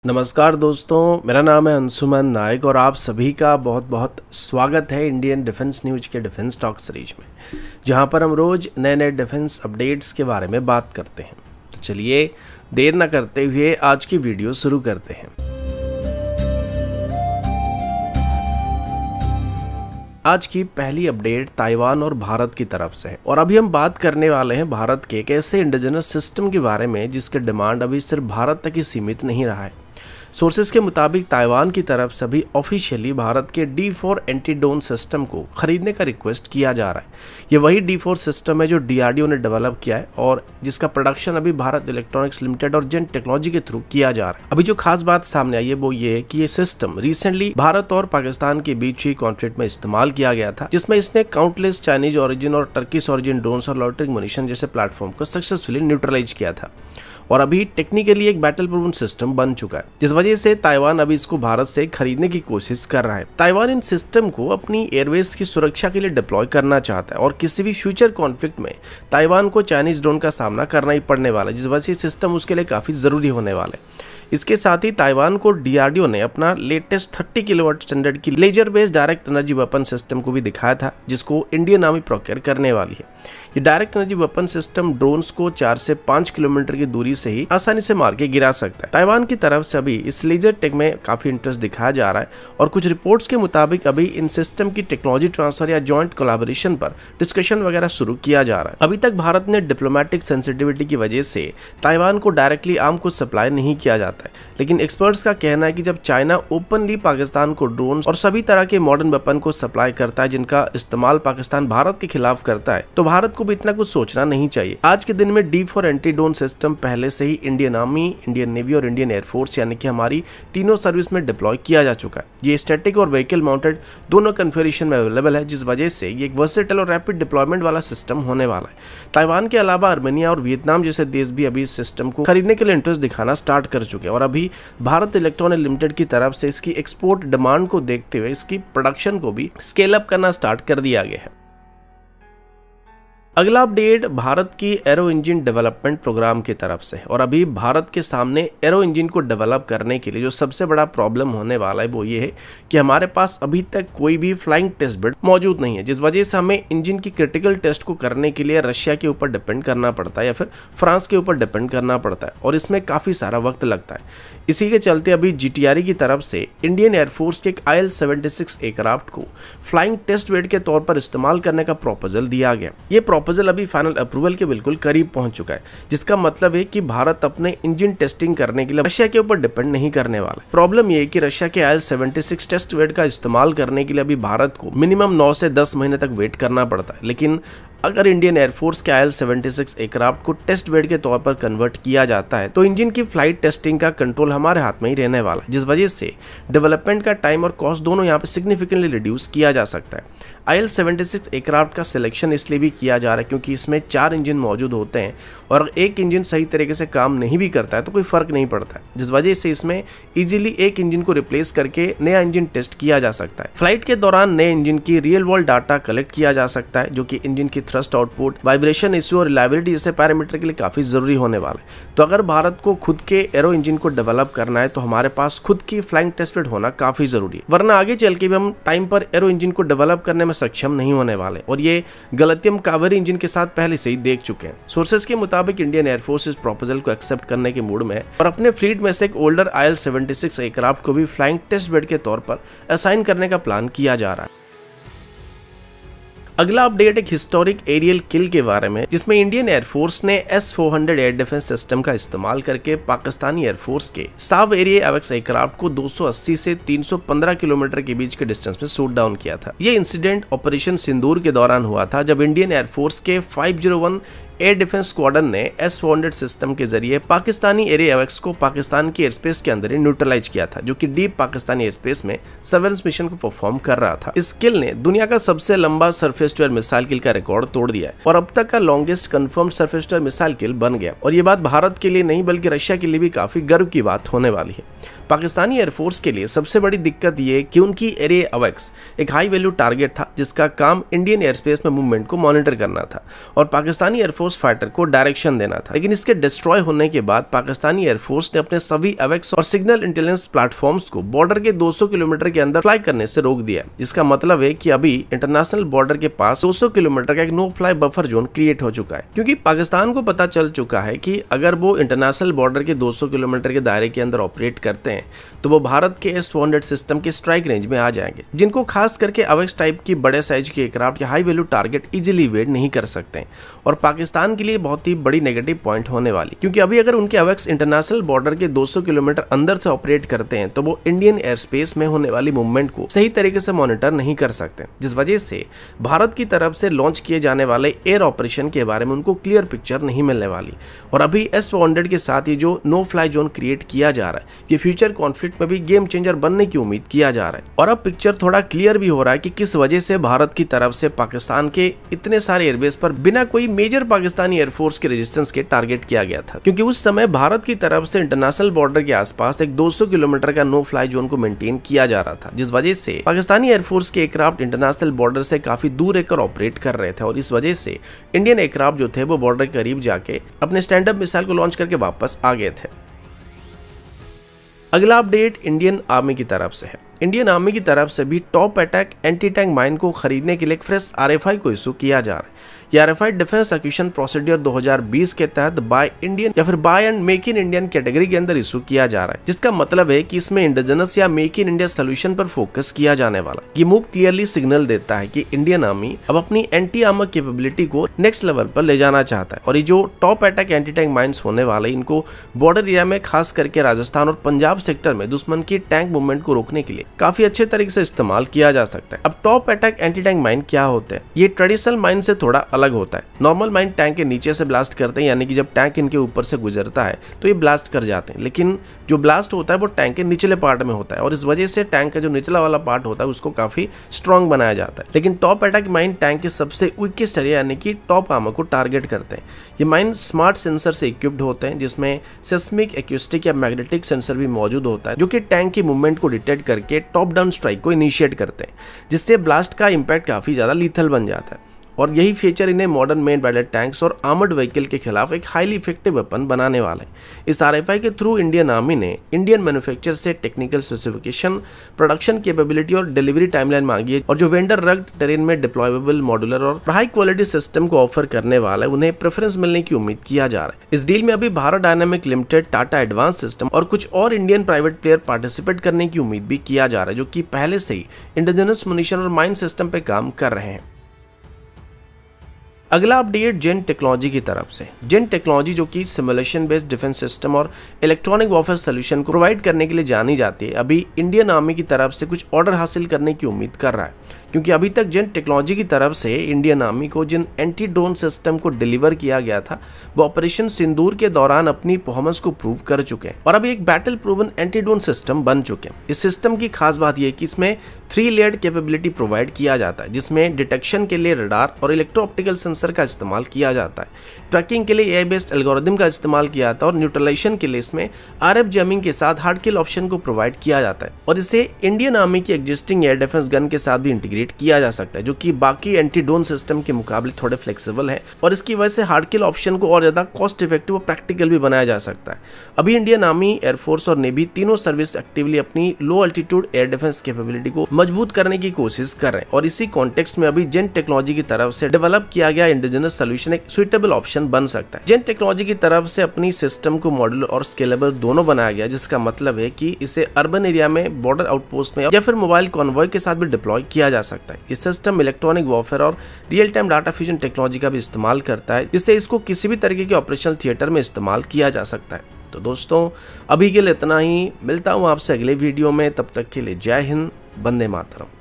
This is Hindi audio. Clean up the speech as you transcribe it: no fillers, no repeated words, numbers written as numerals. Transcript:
नमस्कार दोस्तों, मेरा नाम है अंशुमन नायक और आप सभी का बहुत बहुत स्वागत है इंडियन डिफेंस न्यूज के डिफेंस टॉक सीरीज में, जहां पर हम रोज नए नए डिफेंस अपडेट्स के बारे में बात करते हैं। तो चलिए देर न करते हुए आज की वीडियो शुरू करते हैं। आज की पहली अपडेट ताइवान और भारत की तरफ से है और अभी हम बात करने वाले हैं भारत के एक ऐसे इंडिजिनस सिस्टम के बारे में जिसके डिमांड अभी सिर्फ भारत तक ही सीमित नहीं रहा है। सोर्सेज के मुताबिक ताइवान की तरफ से भी ऑफिशियली भारत के D4 एंटी ड्रोन सिस्टम को खरीदने का रिक्वेस्ट किया जा रहा है। ये वही D4 सिस्टम है जो DRDO ने डेवलप किया है और जिसका प्रोडक्शन अभी भारत इलेक्ट्रॉनिक्स लिमिटेड और जेन टेक्नोलॉजी के थ्रू किया जा रहा है। अभी जो खास बात सामने आई है वो ये है कि ये सिस्टम रिसेंटली भारत और पाकिस्तान के बीच हुई कॉन्फ्लिक्ट में इस्तेमाल किया गया था, जिसमें इसने काउंटलेस चाइनीज ओरिजिन और टर्किश ओरिजिन ड्रोन्स और लॉयटरिंग मुनिशन जैसे प्लेटफॉर्म को सक्सेसफुली न्यूट्रलाइज किया था और अभी टेक्निकली एक बैटल प्रूवन सिस्टम बन चुका है, जिस वजह से ताइवान अभी इसको भारत से खरीदने की कोशिश कर रहा है। ताइवान इन सिस्टम को अपनी एयरवेज की सुरक्षा के लिए डिप्लॉय करना चाहता है और किसी भी फ्यूचर कॉन्फ्लिक्ट में ताइवान को चाइनीज ड्रोन का सामना करना ही पड़ने वाला है, जिस वजह से सिस्टम उसके लिए काफी जरूरी होने वाला है। इसके साथ ही ताइवान को DRDO ने अपना लेटेस्ट 30 किलोवाट स्टैंडर्ड की laser based direct energy weapon system को भी दिखाया था, जिसको इंडियन आर्मी प्रोक्योर करने वाली है। ये direct energy weapon system drones को 4 से 5 किलोमीटर की दूरी से ही आसानी से मार के गिरा सकता है। ताइवान की तरफ से अभी इस लेजर टेक में काफी इंटरेस्ट दिखाया जा रहा है और कुछ रिपोर्ट्स के मुताबिक अभी इन सिस्टम की टेक्नोलॉजी ट्रांसफर या जॉइंट कोलैबोरेशन पर डिस्कशन वगैरह शुरू किया जा रहा है। अभी तक भारत ने डिप्लोमेटिक सेंसिटिविटी की वजह से ताइवान को डायरेक्टली आर्म को सप्लाई नहीं किया जाता है, लेकिन एक्सपर्ट्स का कहना है कि जब चाइना ओपनली पाकिस्तान को ड्रोन और सभी तरह के मॉडर्न वेपन को सप्लाई करता है जिनका इस्तेमाल पाकिस्तान भारत के खिलाफ करता है, तो भारत को भी इतना कुछ सोचना नहीं चाहिए। आज के दिन में D4 एंटी ड्रोन सिस्टम पहले से ही इंडियन आर्मी, इंडियन नेवी और इंडियन एयरफोर्स यानी कि हमारी तीनों सर्विस में डिप्लॉय किया जा चुका है। ये स्टैटिक और व्हीकल माउंटेड दोनों कन्फिगरेशन में अवेलेबल है, जिस वजह से ये एक वर्सेटाइल और रैपिड डिप्लॉयमेंट वाला सिस्टम होने वाला है। ताइवान के अलावा आर्मेनिया और वियतनाम जैसे देश भी अभी इस सिस्टम को खरीदने के लिए इंटरेस्ट दिखाना स्टार्ट कर चुके हैं और अभी भारत इलेक्ट्रॉनिक लिमिटेड की तरफ से इसकी एक्सपोर्ट डिमांड को देखते हुए इसकी प्रोडक्शन को भी स्केल अप करना स्टार्ट कर दिया गया है। अगला अपडेट भारत की एरो इंजन डेवलपमेंट प्रोग्राम की तरफ से और अभी भारत के सामने एरो इंजन को डेवलप करने के लिए जो सबसे बड़ा प्रॉब्लम होने वाला है वो ये है कि हमारे पास अभी तक कोई भी फ्लाइंग टेस्ट बेड मौजूद नहीं है, जिस वजह से हमें इंजन की क्रिटिकल टेस्ट को करने के लिए रशिया के ऊपर डिपेंड करना पड़ता है या फिर फ्रांस के ऊपर डिपेंड करना पड़ता है और इसमें काफी सारा वक्त लगता है। इसी के चलते अभी GTRE की तरफ से इंडियन एयरफोर्स के एक IL-76 एयरक्राफ्ट को फ्लाइंग टेस्ट बेड के तौर पर इस्तेमाल करने का प्रपोजल दिया गया। ये प्रपोजल अभी फाइनल अप्रूवल के बिल्कुल करीब पहुंच चुका है, जिसका मतलब है कि भारत अपने इंजन टेस्टिंग करने के लिए रशिया के ऊपर डिपेंड नहीं करने वाला। प्रॉब्लम ये है कि रशिया के IL-76 टेस्ट बेड का इस्तेमाल करने के लिए अभी भारत को मिनिमम 9 से 10 महीने तक वेट करना पड़ता है, लेकिन अगर इंडियन एयरफोर्स के IL-76 एयरक्राफ्ट को टेस्ट बेड के तौर पर कन्वर्ट किया जाता है तो इंजन की फ्लाइट टेस्टिंग का कंट्रोल हमारे हाथ में ही रहने वाला है, जिस वजह से डेवलपमेंट का टाइम और कॉस्ट दोनों यहाँ पे सिग्निफिकेंटली रिड्यूस किया जा सकता है। IL-76 एयरक्राफ्ट का सिलेक्शन इसलिए भी किया जा रहा है क्योंकि इसमें 4 इंजन मौजूद होते हैं और एक इंजन सही तरीके से काम नहीं भी करता है तो कोई फर्क नहीं पड़ता है, जिस वजह से इसमें इजीली एक इंजन को रिप्लेस करके नया इंजन टेस्ट किया जा सकता है। फ्लाइट के दौरान नए इंजन की रियल वर्ल्ड डाटा कलेक्ट किया जा सकता है, जो कि इंजन की थ्रस्ट आउटपुट, वाइब्रेशन इश्यू और रिलायबिलिटी जैसे पैरामीटर के लिए काफी जरूरी होने वाला है। तो अगर भारत को खुद के एरो इंजन को डेवलप करना है तो हमारे पास खुद की फ्लाइंग टेस्ट बेड होना काफी जरूरी है, वरना आगे चल के भी हम टाइम पर एरो इंजन को डेवलप करने में सक्षम नहीं होने वाले और ये गलती हम कावेरी इंजन के साथ पहले से ही देख चुके हैं। सोर्सेज के मुताबिक इंडियन एयरफोर्स इस प्रपोजल को एक्सेप्ट करने के मूड में है और अपने फ्लीट में से एक ओल्डर IL-76 एयरक्राफ्ट को भी फ्लाइंग टेस्ट बेड के तौर पर असाइन करने का प्लान किया जा रहा है। अगला अपडेट एक हिस्टोरिक एरियल किल के बारे में, जिसमें इंडियन एयरफोर्स ने S-400 एयर डिफेंस सिस्टम का इस्तेमाल करके पाकिस्तानी एयरफोर्स के साव एरिया AWACS एयरक्राफ्ट को 280 से 315 किलोमीटर के बीच के डिस्टेंस में शूट डाउन किया था। ये इंसिडेंट ऑपरेशन सिंदूर के दौरान हुआ था, जब इंडियन एयरफोर्स के 501 एयर डिफेंस स्क्वाड्रन ने S-400 सिस्टम के जरिए पाकिस्तानी एरिया AWACS को पाकिस्तान की एयरस्पेस के अंदर ही न्यूट्रलाइज किया था, जो कि डीप पाकिस्तानी एयरस्पेस में सर्वेलेंस मिशन को परफॉर्म कर रहा था। इस किल ने दुनिया का सबसे लंबा surface to air missile kill का रिकॉर्ड तोड़ दिया है और अब तक का longest confirm surface to air missile kill बन गया और ये बात भारत के लिए नहीं बल्कि रशिया के लिए भी काफी गर्व की बात होने वाली है। पाकिस्तानी एयरफोर्स के लिए सबसे बड़ी दिक्कत ये कि उनकी एरिया AWACS एक हाई वैल्यू टारगेट था जिसका काम इंडियन एयरस्पेस में मूवमेंट को मॉनिटर करना था और पाकिस्तानी एयरफोर्स एयरफोर्स फाइटर को डायरेक्शन देना था। लेकिन इसके डिस्ट्रॉय होने के बाद पाकिस्तानी एयरफोर्स ने अपने सभी अवेक्स और सिग्नल इंटेलिजेंस प्लेटफॉर्म्स को बॉर्डर के 200 किलोमीटर के अंदर फ्लाई करने से रोक दिया। इसका मतलब है कि अभी इंटरनेशनल बॉर्डर के पास 200 किलोमीटर का एक no fly buffer zone create हो चुका है, क्योंकि पाकिस्तान को पता चल चुका है कि अगर वो इंटरनेशनल बॉर्डर के 200 किलोमीटर के दायरे के अंदर ऑपरेट करते हैं तो वो भारत के S-400 सिस्टम के स्ट्राइक रेंज में आ जाएंगे, जिनको खास करके अवेक्स टाइप की बड़े साइज के एयरक्राफ्ट या high value target easily evade नहीं कर सकते हैं। और पाकिस्तान के लिए बहुत ही बड़ी नेगेटिव पॉइंट होने वाली, क्योंकि अभी अगर उनके अवेक्स इंटरनेशनल बॉर्डर के 200 किलोमीटर अंदर से ऑपरेट करते हैं तो वो इंडियन एयर स्पेस में होने वाली मूवमेंट को सही तरीके से मॉनिटर नहीं कर सकते, जिस वजह से भारत की तरफ से लॉन्च किए जाने वाले एयर ऑपरेशन के बारे में उनको क्लियर पिक्चर नहीं मिलने वाली। और अभी S-400 के साथ ये जो नो फ्लाई जोन क्रिएट किया जा रहा है, ये फ्यूचर कॉन्फ्लिक्ट में भी गेम चेंजर बनने की उम्मीद किया जा रहा है। और अब पिक्चर थोड़ा क्लियर भी हो रहा है कि किस वजह से भारत की तरफ से पाकिस्तान के इतने सारे एयरबेस पर बिना कोई मेजर पाकिस्तानी एयरफोर्स के रेजिस्टेंस के टारगेट किया गया था, क्योंकि उस समय भारत की तरफ से इंटरनेशनल बॉर्डर के आसपास एक 200 किलोमीटर का नो फ्लाई जोन को मेंटेन किया जा रहा था, जिस वजह से पाकिस्तानी एयरफोर्स के एयरक्राफ्ट इंटरनेशनल बॉर्डर से काफी दूर रहकर ऑपरेट कर रहे थे। और इस वजह से इंडियन एयरक्राफ्ट जो थे वो बॉर्डर के करीब जाके अपने स्टैंड अप मिसाइल को लॉन्च करके वापस आ गए थे। अगला अपडेट इंडियन आर्मी की तरफ से है। इंडियन आर्मी की तरफ से भी top attack anti tank mine को खरीदने के लिए एक फ्रेश RFI को इशू किया जा रहा है। यह RFI डिफेंस एक्विजिशन प्रोसीजर 2020 के तहत बाय इंडियन या फिर buy and make in Indian category के अंदर इशू किया जा रहा है, जिसका मतलब है कि इसमें इंडिजिनस या मेक इन इंडिया सोल्यूशन पर फोकस किया जाने वाला। ये मूव क्लियरली सिग्नल देता है कि इंडियन आर्मी अब अपनी एंटी आर्मर कैपेबिलिटी को नेक्स्ट लेवल पर ले जाना चाहता है। और ये जो top attack anti tank mines होने वाले, इनको बॉर्डर एरिया में खास करके राजस्थान और पंजाब सेक्टर में दुश्मन की टैंक मूवमेंट को रोकने के लिए काफी अच्छे तरीके से इस्तेमाल किया जा सकता है। अब top attack anti tank mine क्या होते हैं? ये ट्रेडिशनल माइन से थोड़ा अलग होता है। नॉर्मल माइन टैंक के नीचे से ब्लास्ट करते हैं, यानी कि जब टैंक इनके ऊपर से गुजरता है तो ये ब्लास्ट कर जाते हैं, लेकिन जो ब्लास्ट होता है वो टैंक के निचले पार्ट में होता है और इस वजह से टैंक का जो निचला वाला पार्ट होता है उसको काफी स्ट्रॉन्ग बनाया जाता है। लेकिन टॉप अटैक माइन टैंक के सबसे वीकेस्ट एरिया यानी कि टॉप आर्मर को टारगेट करते हैं। ये माइन स्मार्ट सेंसर से इक्विप्ड होते हैं, जिसमें सिस्मिक, एक्यूस्टिक या मैग्नेटिक सेंसर भी मौजूद होता है, जो कि टैंक की मूवमेंट को डिटेक्ट करके टॉप डाउन स्ट्राइक को इनिशिएट करते हैं, जिससे ब्लास्ट का इंपैक्ट काफी ज्यादा लीथल बन जाता है। और यही फीचर इन्हें मॉडर्न मेन बैटल टैंक्स और आर्मर्ड व्हीकल के खिलाफ एक हाईली इफेक्टिव वेपन बनाने वाले हैं। इस RFI के थ्रू इंडियन आर्मी ने इंडियन मैन्युफैक्चरर से टेक्निकल स्पेसिफिकेशन, प्रोडक्शन कैपेबिलिटी और डिलीवरी टाइमलाइन मांगी है, और जो वेंडर रग्ड टेरेन में डिप्लॉयबल, मॉड्यूलर और हाई क्वालिटी सिस्टम को ऑफर करने वाला है, उन्हें प्रेफरेंस मिलने की उम्मीद किया जा रहा है। इस डील में अभी Bharat dynamic limited, Tata advance system और कुछ और इंडियन प्राइवेट प्लेयर पार्टिसिपेट करने की उम्मीद भी किया जा रहा है, जो कि पहले से ही इंडिजिनस मुनिशन और माइन सिस्टम पे काम कर रहे हैं। अगला अपडेट जेन टेक्नोलॉजी की तरफ से। जेन टेक्नोलॉजी जो कि सिमुलेशन बेस्ड डिफेंस सिस्टम और इलेक्ट्रॉनिक वॉरफेयर सोल्यूशन को प्रोवाइड करने के लिए जानी जाती है, अभी इंडियन आर्मी की तरफ से कुछ ऑर्डर हासिल करने की उम्मीद कर रहा है, क्योंकि अभी तक जेन टेक्नोलॉजी की तरफ से इंडियन आर्मी को जिन एंटी ड्रोन सिस्टम को डिलीवर किया गया था वो ऑपरेशन सिंदूर के दौरान अपनी परफॉर्मेंस को प्रूव कर चुके हैं और अभी एक battle proven anti drone system बन चुके हैं। इस सिस्टम की खास बात यह है कि इसमें 3 लेयर्ड कैपेबिलिटी प्रोवाइड किया जाता है, जिसमें डिटेक्शन के लिए रडार और इलेक्ट्रो ऑप्टिकल सेंसर का इस्तेमाल किया जाता है, ट्रैकिंग के लिए AI बेस्ड एल्गोरिथम का इस्तेमाल किया जाता है और न्यूट्रलाइजेशन के लिए इसमें RF जैमिंग के साथ हार्ड किल ऑप्शन को प्रोवाइड किया जाता है। और इसे इंडियन आर्मी की एग्जिस्टिंग एयर डिफेंस गन के साथ भी इंटीग्रेट किया जा सकता है, जो कि बाकी एंटी ड्रोन सिस्टम के मुकाबले थोड़े फ्लेक्सिबल है और इसकी वजह से हार्ड किल ऑप्शन को और ज्यादा कॉस्ट इफेक्टिव और प्रैक्टिकल भी बनाया जा सकता है। अभी इंडियन आर्मी, एयरफोर्स और नेवी तीनों सर्विस एक्टिवली अपनी लो अल्टीट्यूड एयर डिफेंस कैपेबिलिटी को मजबूत करने की कोशिश कर रहे हैं और इसी कॉन्टेक्स्ट में अभी जेन टेक्नोलॉजी की तरफ से डेवलप किया गया इंडिजिनस सोल्यूशन एक सुइटेबल ऑप्शन बन सकता है। जेन टेक्नोलॉजी की तरफ से अपनी सिस्टम को मॉड्यूलर और स्केलेबल दोनों बनाया गया, जिसका मतलब है कि इसे अर्बन एरिया में, बॉर्डर आउटपोस्ट में या फिर मोबाइल कॉन्वॉय के साथ भी डिप्लॉय किया जा सकता है। इस सिस्टम इलेक्ट्रॉनिक वॉरफेयर और real time data fusion technology का भी इस्तेमाल करता है, जिससे इसको किसी भी तरीके के ऑपरेशनल थिएटर में इस्तेमाल किया जा सकता है। तो दोस्तों अभी के लिए इतना ही, मिलता हूँ आपसे अगले वीडियो में, तब तक के लिए जय हिंद, वंदे मातरम।